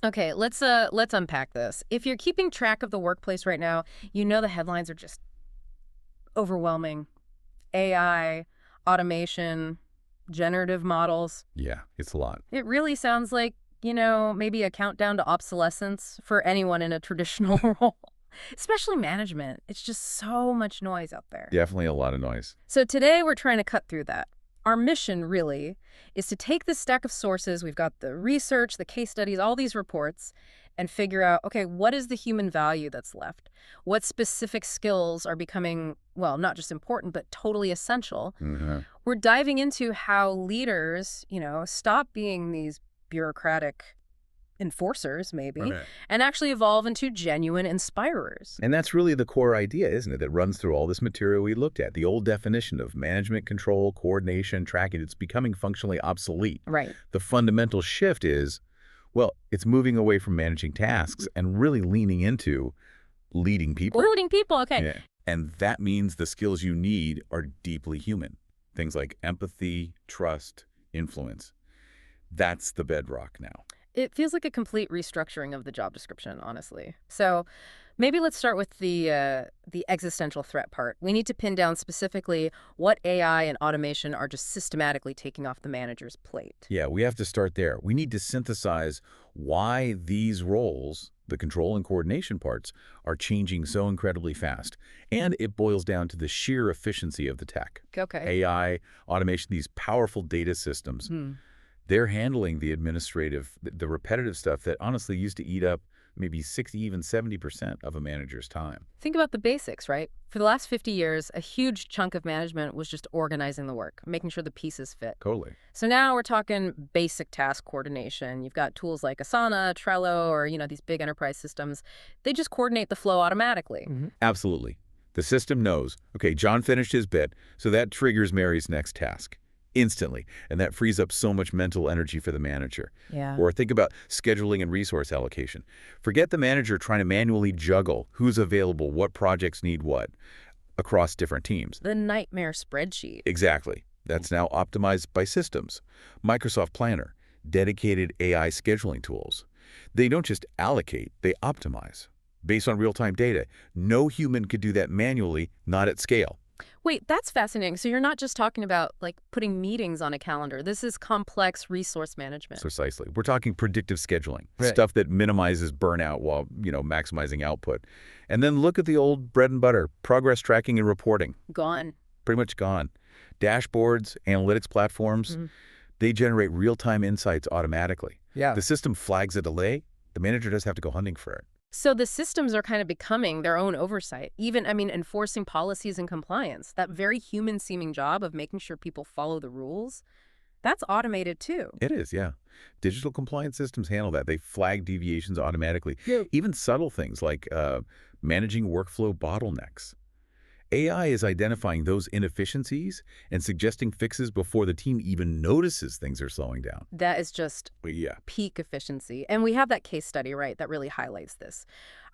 Okay, let's unpack this. If you're keeping track of the workplace right now, you know the headlines are just overwhelming. AI, automation, generative models. Yeah, it's a lot. It really sounds like, maybe a countdown to obsolescence for anyone in a traditional role, especially management. It's just so much noise out there. Definitely a lot of noise. So today we're trying to cut through that. Our mission really is to take this stack of sources, we've got the research, the case studies, all these reports, and figure out, okay, what is the human value that's left? What specific skills are becoming, well, not just important, but totally essential? Hmm. We're diving into how leaders, stop being these bureaucratic enforcers, maybe, Right. and actually evolve into genuine inspirers. And that's really the core idea, isn't it, that runs through all this material we looked at. The old definition of management control, coordination, tracking, it's becoming functionally obsolete. Right. The fundamental shift is, well, it's moving away from managing tasks and really leaning into leading people. Leading people, okay. Yeah. And that means the skills you need are deeply human. Things like empathy, trust, influence. That's the bedrock now. It feels like a complete restructuring of the job description, honestly. So maybe let's start with the existential threat part. We need to pin down specifically what AI and automation are just systematically taking off the manager's plate. Yeah, we have to start there. We need to synthesize why these roles, the control and coordination parts, are changing so incredibly fast. And it boils down to the sheer efficiency of the tech. Okay. AI, automation, these powerful data systems. Hmm. They're handling the administrative, the repetitive stuff that honestly used to eat up maybe 60, even 70% of a manager's time. Think about the basics, right? For the last 50 years, a huge chunk of management was just organizing the work, making sure the pieces fit. Totally. So now we're talking basic task coordination. You've got tools like Asana, Trello, or, these big enterprise systems. They just coordinate the flow automatically. Absolutely. The system knows, okay, John finished his bit, so that triggers Mary's next task instantly, and that frees up so much mental energy for the manager. Yeah. Or think about scheduling and resource allocation. Forget the manager trying to manually juggle who's available, what projects need what, across different teams. The nightmare spreadsheet. Exactly. That's now optimized by systems. Microsoft Planner, dedicated AI scheduling tools. They don't just allocate, they optimize. Based on real-time data, no human could do that manually, not at scale. Wait, that's fascinating. So you're not just talking about, like, putting meetings on a calendar. This is complex resource management. Precisely. We're talking predictive scheduling, Right. stuff that minimizes burnout while, maximizing output. And then look at the old bread and butter, progress tracking and reporting. Gone. Pretty much gone. Dashboards, analytics platforms, they generate real-time insights automatically. Yeah. The system flags a delay, the manager doesn't have to go hunting for it. So the systems are kind of becoming their own oversight, even, enforcing policies and compliance. That very human-seeming job of making sure people follow the rules, that's automated too. It is, yeah. Digital compliance systems handle that. They flag deviations automatically. Yeah. Even subtle things like managing workflow bottlenecks. AI is identifying those inefficiencies and suggesting fixes before the team even notices things are slowing down. That is just But yeah, peak efficiency. And we have that case study, right, that really highlights this.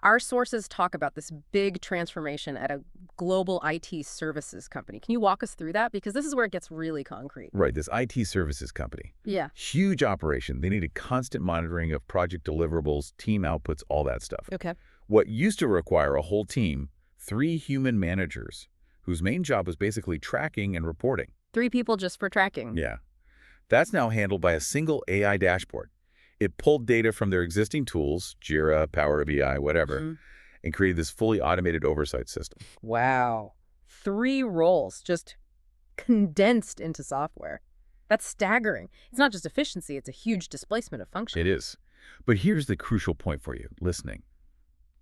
Our sources talk about this big transformation at a global IT services company. Can you walk us through that? Because this is where it gets really concrete. right, this IT services company. Yeah. Huge operation. They needed constant monitoring of project deliverables, team outputs, all that stuff. Okay. What used to require a whole team, 3 human managers, whose main job was basically tracking and reporting. 3 people just for tracking. Yeah. That's now handled by a single AI dashboard. It pulled data from their existing tools, Jira, Power BI, whatever, and created this fully automated oversight system. Wow. 3 roles just condensed into software. That's staggering. It's not just efficiency, it's a huge displacement of function. It is. But here's the crucial point for you, listening.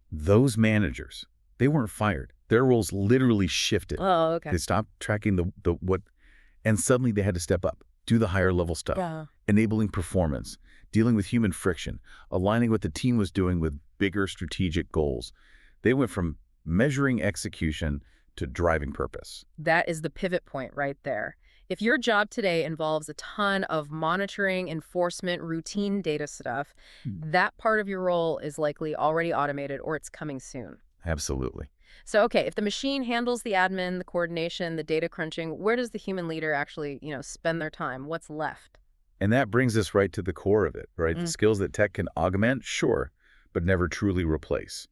Those managers, they weren't fired. Their roles literally shifted. Oh, okay. They stopped tracking the what, and suddenly they had to step up, do the higher level stuff, Yeah. enabling performance, dealing with human friction, aligning what the team was doing with bigger strategic goals. They went from measuring execution to driving purpose. That is the pivot point right there. If your job today involves a ton of monitoring, enforcement, routine data stuff, that part of your role is likely already automated or it's coming soon. Absolutely. So, okay, if the machine handles the admin, the coordination, the data crunching, where does the human leader actually, spend their time? What's left? And that brings us right to the core of it, right? The Mm. skills that tech can augment, sure, but never truly replace.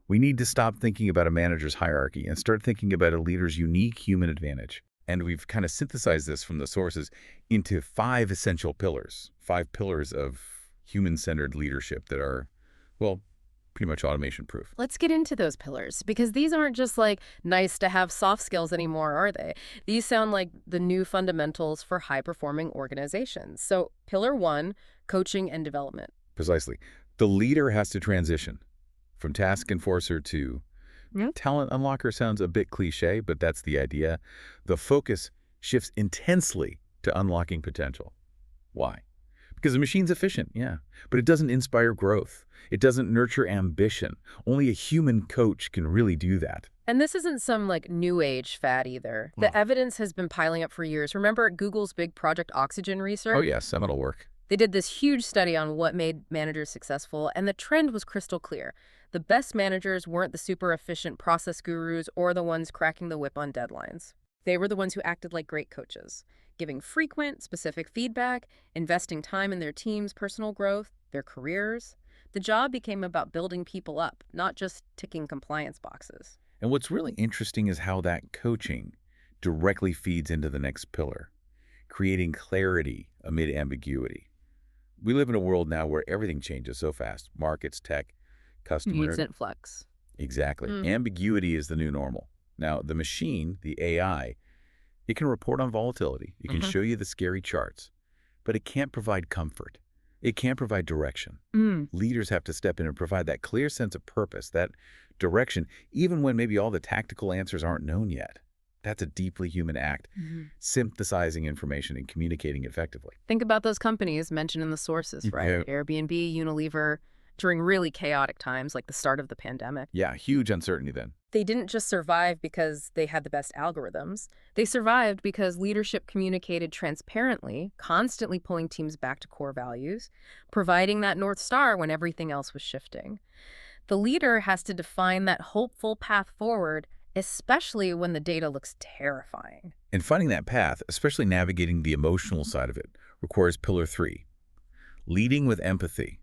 We need to stop thinking about a manager's hierarchy and start thinking about a leader's unique human advantage. And we've kind of synthesized this from the sources into 5 pillars of human-centered leadership that are, well, pretty much automation proof. Let's get into those pillars, because these aren't just like nice to have soft skills anymore, are they? These sound like the new fundamentals for high-performing organizations. So, pillar one, coaching and development. Precisely. The leader has to transition from task enforcer to Yeah. talent unlocker. Sounds a bit cliche, but that's the idea. The focus shifts intensely to unlocking potential. Why? Because the machine's efficient, yeah, but it doesn't inspire growth. It doesn't nurture ambition. Only a human coach can really do that. And this isn't some like new age fad either. The Wow. evidence has been piling up for years. Remember Google's big Project Oxygen research? Oh, yeah, seminal work. They did this huge study on what made managers successful, and the trend was crystal clear. The best managers weren't the super efficient process gurus or the ones cracking the whip on deadlines. They were the ones who acted like great coaches, giving frequent, specific feedback, investing time in their team's personal growth, their careers. The job became about building people up, not just ticking compliance boxes. And what's really interesting is how that coaching directly feeds into the next pillar, creating clarity amid ambiguity. We live in a world now where everything changes so fast. Markets, tech, customer. Instant flux. Exactly. Mm. Ambiguity is the new normal. Now, the machine, the AI, it can report on volatility. It can show you the scary charts, but it can't provide comfort. It can't provide direction. Mm. Leaders have to step in and provide that clear sense of purpose, that direction, even when maybe all the tactical answers aren't known yet. That's a deeply human act, synthesizing information and communicating effectively. Think about those companies mentioned in the sources, right? Airbnb, Unilever, during really chaotic times like the start of the pandemic. Yeah, huge uncertainty then. They didn't just survive because they had the best algorithms. They survived because leadership communicated transparently, constantly pulling teams back to core values, providing that North Star when everything else was shifting. The leader has to define that hopeful path forward, especially when the data looks terrifying. And finding that path, especially navigating the emotional side of it, requires pillar 3, leading with empathy.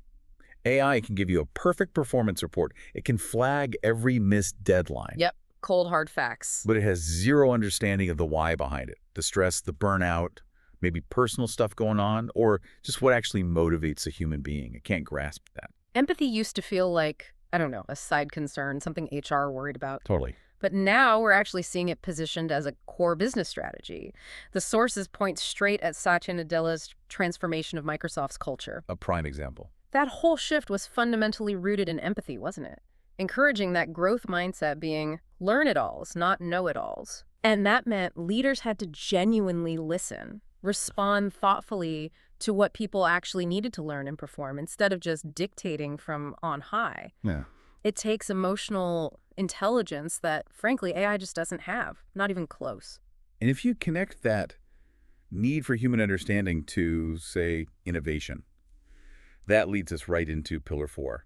AI can give you a perfect performance report. It can flag every missed deadline. Yep, cold hard facts. But it has zero understanding of the why behind it. The stress, the burnout, maybe personal stuff going on, or just what actually motivates a human being. It can't grasp that. Empathy used to feel like, I don't know, a side concern, something HR worried about. Totally. But now we're actually seeing it positioned as a core business strategy. The sources point straight at Satya Nadella's transformation of Microsoft's culture. A prime example. That whole shift was fundamentally rooted in empathy, wasn't it? Encouraging that growth mindset being learn-it-alls, not know-it-alls. And that meant leaders had to genuinely listen, respond thoughtfully to what people actually needed to learn and perform instead of just dictating from on high. Yeah. It takes emotional intelligence that, frankly, AI just doesn't have, not even close. And if you connect that need for human understanding to, say, innovation, that leads us right into pillar 4,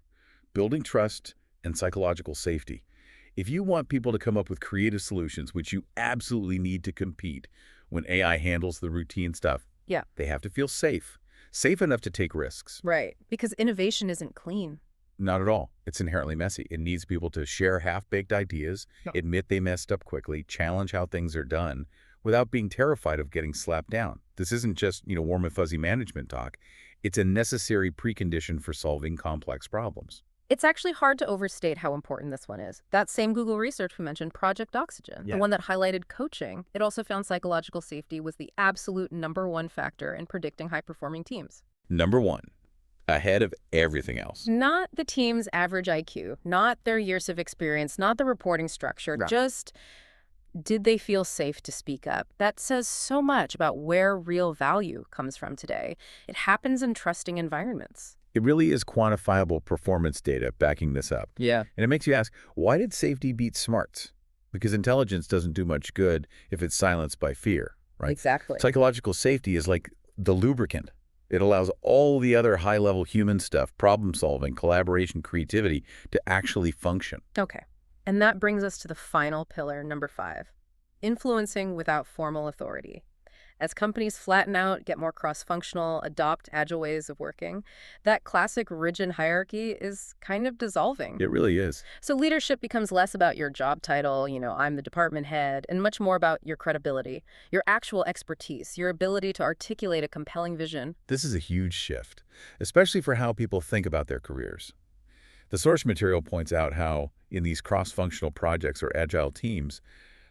building trust and psychological safety. If you want people to come up with creative solutions, which you absolutely need to compete when AI handles the routine stuff, Yeah. they have to feel safe, safe enough to take risks. Right. Because innovation isn't clean. Not at all. It's inherently messy. It needs people to share half-baked ideas, admit they messed up quickly, challenge how things are done without being terrified of getting slapped down. This isn't just, warm and fuzzy management talk. It's a necessary precondition for solving complex problems. It's actually hard to overstate how important this one is. That same Google research we mentioned, Project Oxygen, Yeah. the one that highlighted coaching, it also found psychological safety was the absolute #1 factor in predicting high-performing teams. Number 1, ahead of everything else. Not the team's average IQ, not their years of experience, not the reporting structure, Right. just did they feel safe to speak up? That says so much about where real value comes from today. It happens in trusting environments. It really is quantifiable performance data backing this up. Yeah. And it makes you ask, why did safety beat smarts? Because intelligence doesn't do much good if it's silenced by fear, right? Exactly. Psychological safety is like the lubricant. It allows all the other high-level human stuff, problem-solving, collaboration, creativity, to actually function. Okay. And that brings us to the final pillar, number 5, influencing without formal authority. As companies flatten out, get more cross-functional, adopt agile ways of working, that classic rigid hierarchy is kind of dissolving. It really is. So leadership becomes less about your job title, I'm the department head, and much more about your credibility, your actual expertise, your ability to articulate a compelling vision. This is a huge shift, especially for how people think about their careers. The source material points out how, in these cross-functional projects or agile teams,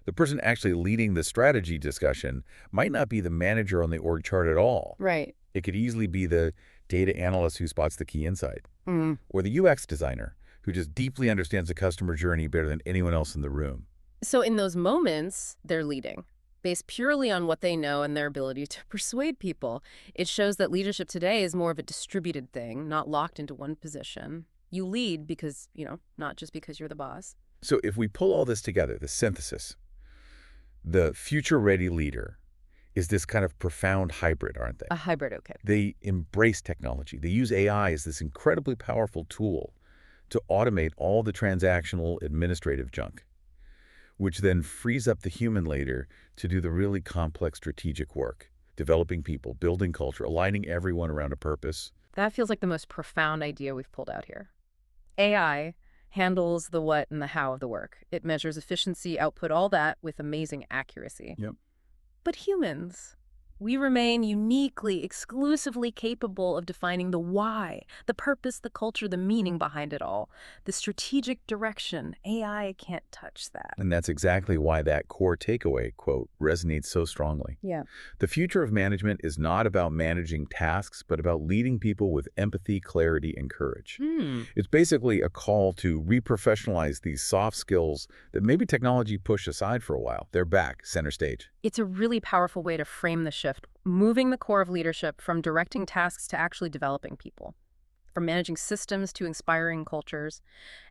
the person actually leading the strategy discussion might not be the manager on the org chart at all. Right. It could easily be the data analyst who spots the key insight, Mm. or the UX designer who just deeply understands the customer journey better than anyone else in the room. So in those moments, they're leading, based purely on what they know and their ability to persuade people. It shows that leadership today is more of a distributed thing, not locked into one position. You lead because, not just because you're the boss. So if we pull all this together, the synthesis, the future-ready leader is this kind of profound hybrid, aren't they? A hybrid, okay. They embrace technology. They use AI as this incredibly powerful tool to automate all the transactional administrative junk, which then frees up the human leader to do the really complex strategic work, developing people, building culture, aligning everyone around a purpose. That feels like the most profound idea we've pulled out here. AI handles the what and the how of the work. It measures efficiency, output, all that with amazing accuracy. Yep. But humans, we remain uniquely, exclusively capable of defining the why, the purpose, the culture, the meaning behind it all, the strategic direction. AI can't touch that. And that's exactly why that core takeaway quote resonates so strongly. Yeah. The future of management is not about managing tasks, but about leading people with empathy, clarity, and courage. It's basically a call to reprofessionalize these soft skills that maybe technology pushed aside for a while. They're back, center stage. It's a really powerful way to frame the shift, moving the core of leadership from directing tasks to actually developing people, from managing systems to inspiring cultures.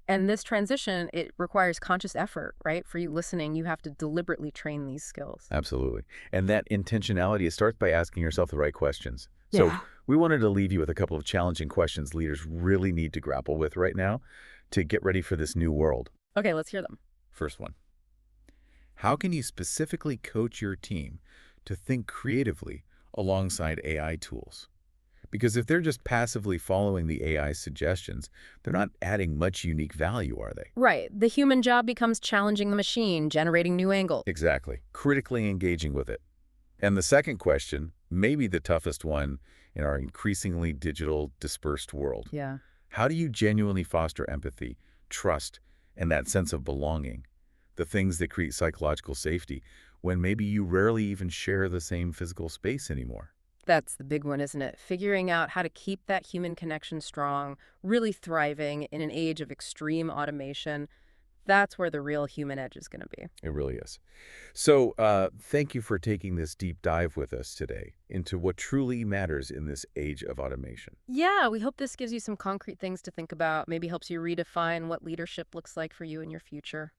And this transition, it requires conscious effort, right? For you listening, you have to deliberately train these skills. Absolutely. And that intentionality, it starts by asking yourself the right questions. So Yeah. we wanted to leave you with a couple of challenging questions leaders really need to grapple with right now to get ready for this new world. Okay, let's hear them. First one. How can you specifically coach your team to think creatively alongside AI tools? Because if they're just passively following the AI suggestions, they're not adding much unique value, are they? Right. The human job becomes challenging the machine, generating new angles. Exactly. Critically engaging with it. And the second question, maybe the toughest one in our increasingly digital, dispersed world. Yeah. How do you genuinely foster empathy, trust, and that sense of belonging? The things that create psychological safety when maybe you rarely even share the same physical space anymore. That's the big one, isn't it? Figuring out how to keep that human connection strong, really thriving in an age of extreme automation. That's where the real human edge is going to be. It really is. So thank you for taking this deep dive with us today into what truly matters in this age of automation. Yeah, we hope this gives you some concrete things to think about, maybe helps you redefine what leadership looks like for you in your future.